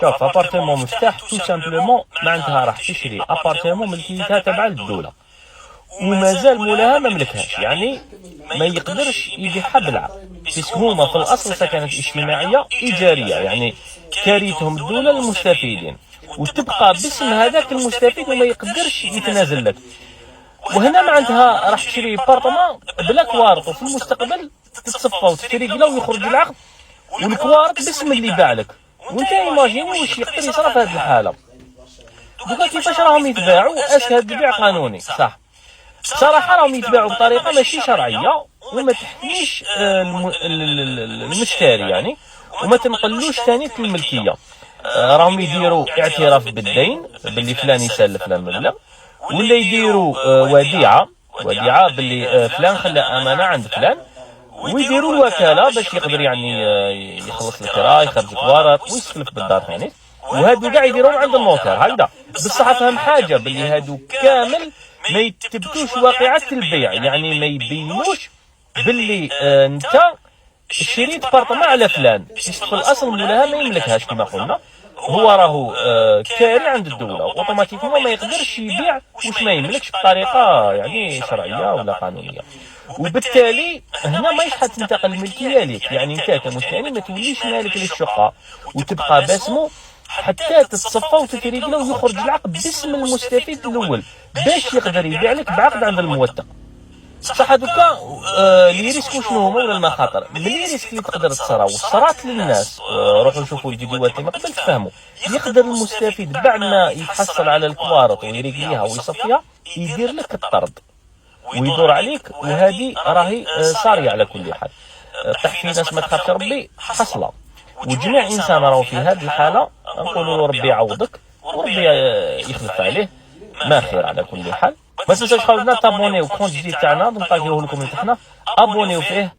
شوف ابارتمون مفتاح تو سامبلومون معناتها راح تشري ابارتمون ملكيتها تبع الدوله ومازال مولاها ما ملكهاش، يعني ما يقدرش يبيعها بالعقد، بس هما في الاصل سكنت اجتماعيه ايجاريه، يعني كاريتهم الدوله للمستفيدين وتبقى باسم هذاك المستفيد وما يقدرش يتنازل لك. وهنا معناتها راح تشري بارطمان بلا كوارط وفي المستقبل تتصفى وتشتري قلا ويخرج العقد والكوارط باسم اللي باع لك، وانت ايماجيني واش يقدر يصرى في هذه الحاله. دوكا كيفاش راهم يتباعوا؟ اسهل بيع قانوني صح، بصراحه راهم يتباعوا بطريقه ماشي شرعيه وما تحميش المشتري يعني، وما تنقلوش ثاني الملكيه. راهم يديروا اعتراف بالدين باللي فلان يسلف فلان مبلغ، ولا يديروا وديعه باللي فلان خلى امانه عند فلان، ويديروا الوكاله باش يقدر يعني يخلص الكرا يخرج الكوارط ويسلف بالدار ثاني، وهادو كاع يديروهم عند النوتار هكذا. بصح فهم حاجه باللي هادو كامل ما يتبتوش واقعه البيع، يعني ما يبينوش باللي انت شريت بارطمان على فلان، في الاصل مولاها ما يملكهاش كما قلنا، هو راهو كاري عند الدوله اوتوماتيكمون ما يقدرش يبيع واش ما يملكش بطريقه يعني شرعيه ولا قانونيه، وبالتالي هنا ما يحد تنتقل الملكيه ليك، يعني انت كمستأجر ما توليش مالك للشقه وتبقى باسمه حتى تتصفى وتتريقله ويخرج العقد باسم المستفيد الاول باش يقدر يبيع لك بعقد عند الموثق. صح دوكا لي ريسك شنو هما ولا المخاطر؟ من لي ريسك اللي تقدر تصرا وصرات للناس، روحوا شوفوا الفيديوهات اللي قبل تفهموا، يقدر المستفيد بعد ما يتحصل على الكوارط ويريقليها ويصفيها يدير لك الطرد ويدور عليك، وهذه راهي صاريه على كل حال. طيح في ناس ما تخافش ربي حصله، وجميع انسان راهو في هذه الحاله نقولوا له ربي يعوضك وربي يخلف عليه ما خير على كل حال. ما تنساوش خاوتنا تابونيو كونت جديد تاعنا نلقاو لكم اللي تحنا ابونيو فيه.